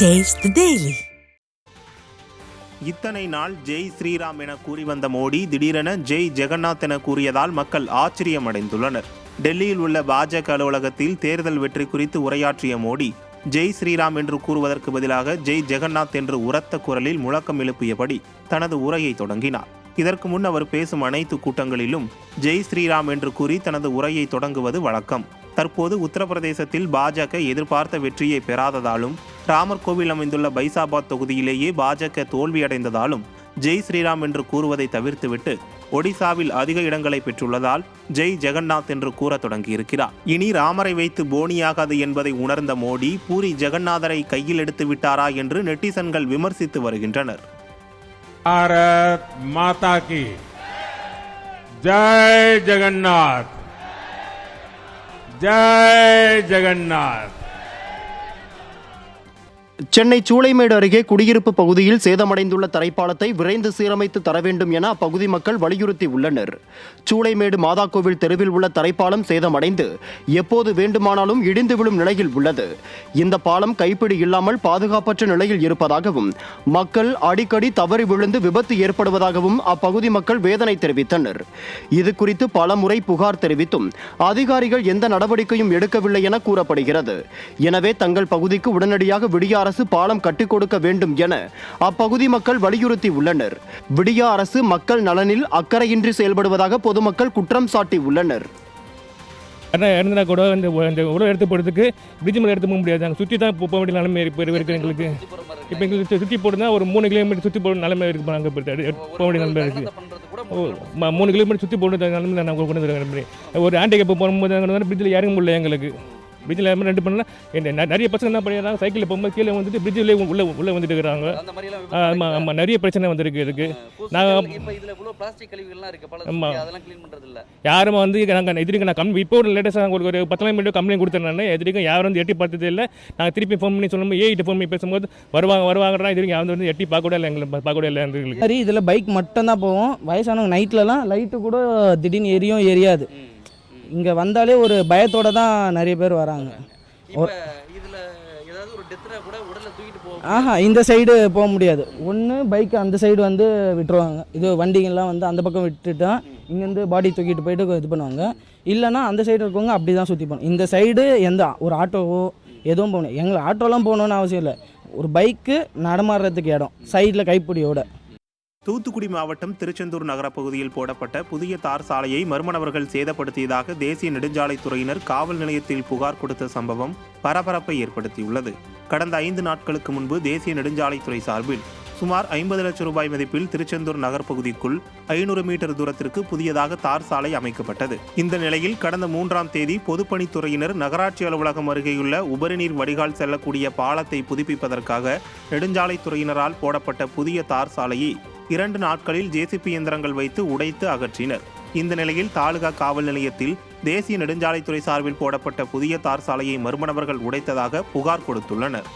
Taste the Daily. இத்தனை நாள் ஜெய் ஸ்ரீராம் என கூறி வந்த மோடி திடீரென ஜெய் ஜெகநாத் என கூறியதால் மக்கள் ஆச்சரியமடைந்துள்ளனர். டெல்லியில் உள்ள பாஜக அலுவலகத்தில் தேர்தல் வெற்றி குறித்து உரையாற்றிய மோடி ஜெய் ஸ்ரீராம் என்று கூறுவதற்கு பதிலாக ஜெய் ஜெகநாத் என்று உரத்த குரலில் முழக்கம் எழுப்பியபடி தனது உரையை தொடங்கினார். இதற்கு முன் அவர் பேசும் அனைத்து கூட்டங்களிலும் ஜெய் ஸ்ரீராம் என்று கூறி தனது உரையை தொடங்குவது வழக்கம். தற்போது உத்தரப்பிரதேசத்தில் பாஜக எதிர்பார்த்த வெற்றியை பெறாததாலும் ராமர் கோவில் அமைந்துள்ள பைசாபாத் தொகுதியிலேயே பாஜக தோல்வியடைந்ததாலும் ஜெய் ஸ்ரீராம் என்று கூறுவதை தவிர்த்துவிட்டு ஒடிசாவில் அதிக இடங்களை பெற்றுள்ளதால் ஜெய் ஜெகநாத் என்று கூற தொடங்கியிருக்கிறார். இனி ராமரை வைத்து போனியாகாது என்பதை உணர்ந்த மோடி பூரி ஜெகநாதரை கையில் எடுத்து விட்டாரா என்று நெட்டிசன்கள் விமர்சித்து வருகின்றனர். भारत माता की जय जगन्नाथ, जय जगन्नाथ. சென்னை சூளைமேடு அருகே குடியிருப்பு பகுதியில் சேதமடைந்துள்ள தரைப்பாலத்தை விரைந்து சீரமைத்து தர வேண்டும் என அப்பகுதி மக்கள் வலியுறுத்தி உள்ளனர். சூளைமேடு மாதாக்கோவில் தெருவில் உள்ள தரைப்பாலம் சேதமடைந்து எப்போது வேண்டுமானாலும் இடிந்து விழும் நிலையில் உள்ளது. இந்த பாலம் கைப்பிடி இல்லாமல் பாதுகாப்பற்ற நிலையில் இருப்பதாகவும் மக்கள் அடிக்கடி தவறி விழுந்து விபத்து ஏற்படுவதாகவும் அப்பகுதி மக்கள் வேதனை தெரிவித்தனர். இது குறித்து பல முறை புகார் தெரிவித்தும் அதிகாரிகள் எந்த நடவடிக்கையும் எடுக்கவில்லை என கூறப்படுகிறது. எனவே தங்கள் பகுதிக்கு உடனடியாக விடிய அரசு பாலம் கட்டிக் கொடுக்க வேண்டும் என அப்பகுதி மக்கள் வலியுறுத்தி உள்ளனர். விடிய அரசு மக்கள் நலனில் அக்கறையின்றி செயல்படுவதாக பொதுமக்கள் குற்றம் சாட்டி உள்ளனர். இறந்தனா கூட இந்த உடல் எடுத்து போகிறதுக்கு பிரிட்ஜ் மேலே எடுத்து போக முடியாது. நாங்கள் சுற்றி தான் போக வேண்டிய நிலைமை இருக்குது எங்களுக்கு. இப்போ எங்களுக்கு சுற்றி போடுனா ஒரு 3 கிலோமீட்டர் சுற்றி போட நிலைமை இருக்குது. நாங்கள் போக வேண்டிய நிலைமை இருக்குது. 3 கிலோமீட்டர் சுற்றி போடுறது நிலைமை நாங்கள் கொண்டு வந்துருக்கோம். ஒரு ஆண்டிகேப் போகும்போது பிரிட்ஜில் இறங்க முடியல எங்களுக்கு. பிரிட்ஜில் ரெண்டு பண்ணால் நிறைய பசங்க என்ன பண்ணிடுறாங்க, சைக்கிளில் போகும்போது கீழே வந்துட்டு பிரிட்ஜில் உள்ளே வந்துட்டு இருக்கிறாங்க. ஆமாம் ஆமாம், நிறைய பிரச்சனை வந்துருக்கு இதுக்கு. நாங்கள் ஆமாம் யாரும் வந்து நாங்கள் எதிர்க்கு நான் இப்போ ஒரு லேட்டஸ்ட்டாக ஒரு 10 கிலோமீட்டர் கம்ப்ளைண்ட் கொடுத்தேன். எதிர்க்கும் யாரும் வந்து எட்டி பார்த்தது இல்லை. நாங்கள் திருப்பி ஃபோன் பண்ணி சொல்லும்போது ஏஐட்டு ஃபோன் பண்ணி பேசும்போது வருவாங்கடா, இதுக்கு யாரும் வந்து எட்டி பார்க்க கூட இல்லை, எங்களுக்கு பார்க்க கூட இல்லை. எங்களுக்கு சரி, இதில் பைக் மட்டும் தான் போவோம். வயசானவங்க நைட்லலாம் லைட்டு கூட திடீர்னு எரியாது. இங்கே வந்தாலே ஒரு பயத்தோட தான் நிறைய பேர் வராங்க. இந்த சைடு போக முடியாது. ஒன்று பைக் அந்த சைடு வந்து விட்டுருவாங்க. இது வண்டிங்கெல்லாம் வந்து அந்த பக்கம் விட்டுட்டா இங்கேருந்து பாடி தூக்கிட்டு போயிட்டு இது பண்ணுவாங்க. இல்லைனா அந்த சைடு இருக்கவங்க அப்படி தான் சுற்றி போகணும். இந்த சைடு எந்த ஒரு ஆட்டோவோ எதுவும் போகணும். எங்களை ஆட்டோலாம் போகணுன்னு அவசியம் இல்லை. ஒரு பைக்கு நடமாடுறதுக்கு இடம் சைடில் கைப்பிடியோட. தூத்துக்குடி மாவட்டம் திருச்செந்தூர் நகர பகுதியில் போடப்பட்ட புதிய தார் சாலையை மர்ம நபர்கள் சேதப்படுத்தியதாக தேசிய நெடுஞ்சாலைத்துறையினர் காவல் நிலையத்தில் புகார் கொடுத்த சம்பவம் பரபரப்பை ஏற்படுத்தியுள்ளது. கடந்த 5 நாட்களுக்கு முன்பு தேசிய நெடுஞ்சாலைத்துறை சார்பில் சுமார் 50 லட்சம் ரூபாய் மதிப்பில் திருச்செந்தூர் நகர் பகுதிக்குள் 500 மீட்டர் தூரத்திற்கு புதியதாக தார் சாலை அமைக்கப்பட்டது. இந்த நிலையில் கடந்த 3ஆம் தேதி பொதுப்பணித்துறையினர் நகராட்சி அலுவலகம் அருகேயுள்ள உபரிநீர் வடிகால் செல்லக்கூடிய பாலத்தை புதுப்பிப்பதற்காக நெடுஞ்சாலைத்துறையினரால் போடப்பட்ட புதிய தார் சாலையை 2 நாட்களில் ஜேசிபி இயந்திரங்கள் வைத்து உடைத்து அகற்றினர். இந்த நிலையில் தாலுகா காவல் நிலையத்தில் தேசிய நெடுஞ்சாலைத்துறை சார்பில் போடப்பட்ட புதிய தார் சாலையை மர்ம நபர்கள் உடைத்ததாக புகார் கொடுத்துள்ளனர்.